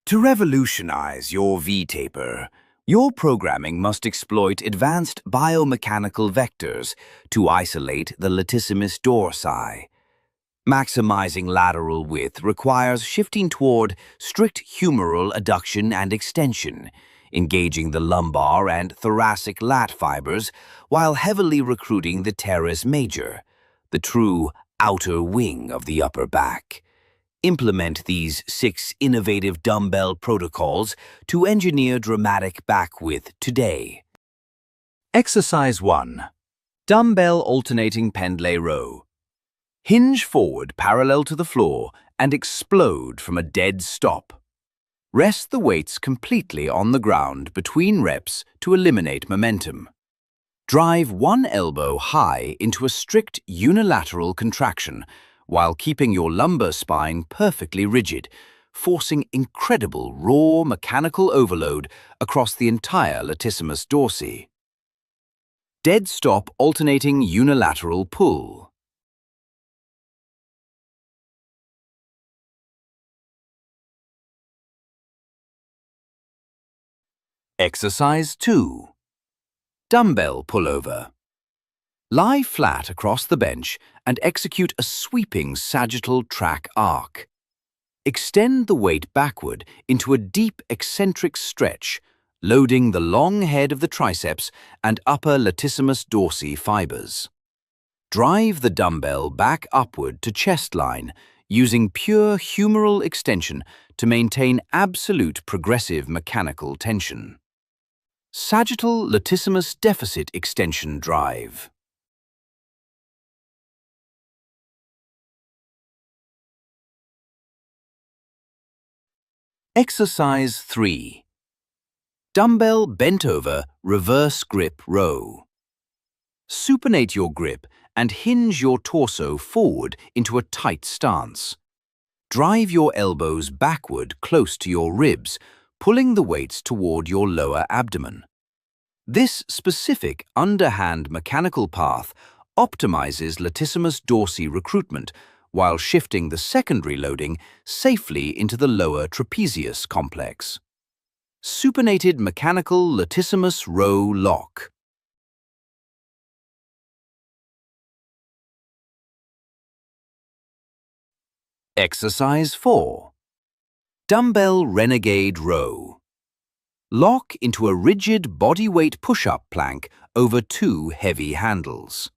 To revolutionize your V-taper, your programming must exploit advanced biomechanical vectors to isolate the latissimus dorsi. Maximizing lateral width requires shifting toward strict humeral adduction and extension, engaging the lumbar and thoracic lat fibers while heavily recruiting the teres major, the true outer wing of the upper back. Implement these 6 innovative dumbbell protocols to engineer dramatic back width today. Exercise 1. Dumbbell alternating PENDLAY row. Hinge forward parallel to the floor and explode from a dead stop. Rest the weights completely on the ground between reps to eliminate momentum. Drive one elbow high into a strict unilateral contraction while keeping your lumbar spine perfectly rigid, forcing incredible raw mechanical overload across the entire latissimus dorsi. Dead stop alternating unilateral pull. Exercise 2. Dumbbell pullover. Lie flat across the bench and execute a sweeping sagittal track arc. Extend the weight backward into a deep eccentric stretch, loading the long head of the triceps and upper latissimus dorsi fibers. Drive the dumbbell back upward to chest line, using pure humeral extension to maintain absolute progressive mechanical tension. Sagittal latissimus deficit extension drive. Exercise 3. Dumbbell bent over reverse grip row. Supinate your grip and hinge your torso forward into a tight stance. Drive your elbows backward close to your ribs, pulling the weights toward your lower abdomen. This specific underhand mechanical path optimizes latissimus dorsi recruitment while shifting the secondary loading safely into the lower trapezius complex. Supinated mechanical latissimus row lock. Exercise 4. Dumbbell renegade row. Lock into a rigid bodyweight push-up plank over 2 heavy handles.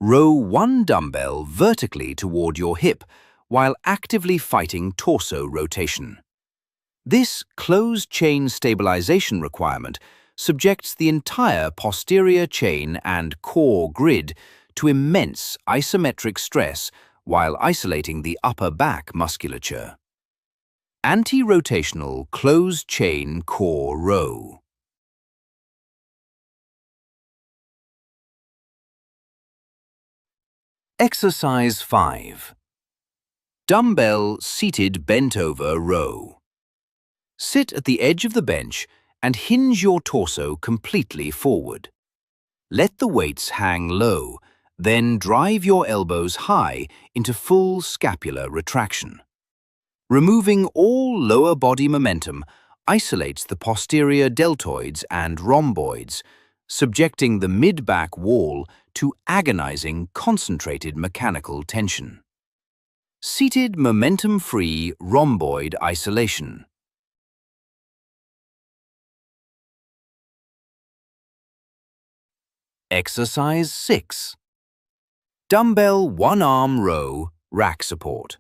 Row one dumbbell vertically toward your hip while actively fighting torso rotation. This closed chain stabilization requirement subjects the entire posterior chain and core grid to immense isometric stress while isolating the upper back musculature. Anti-rotational closed chain core row. Exercise 5. Dumbbell seated bent over row. Sit at the edge of the bench and hinge your torso completely forward. Let the weights hang low, then drive your elbows high into full scapular retraction. Removing all lower body momentum isolates the posterior deltoids and rhomboids, subjecting the mid-back wall to agonizing concentrated mechanical tension. Seated momentum-free rhomboid isolation. Exercise 6. Dumbbell one-arm row rack support.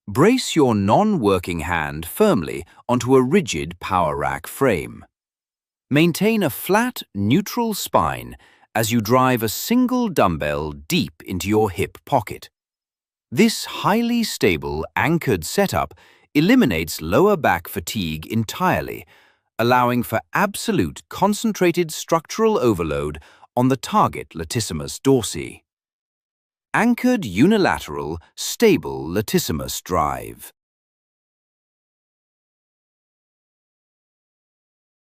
Brace your non-working hand firmly onto a rigid power rack frame. Maintain a flat, neutral spine as you drive a single dumbbell deep into your hip pocket. This highly stable, anchored setup eliminates lower back fatigue entirely, allowing for absolute concentrated structural overload on the target latissimus dorsi. Anchored unilateral, stable latissimus drive.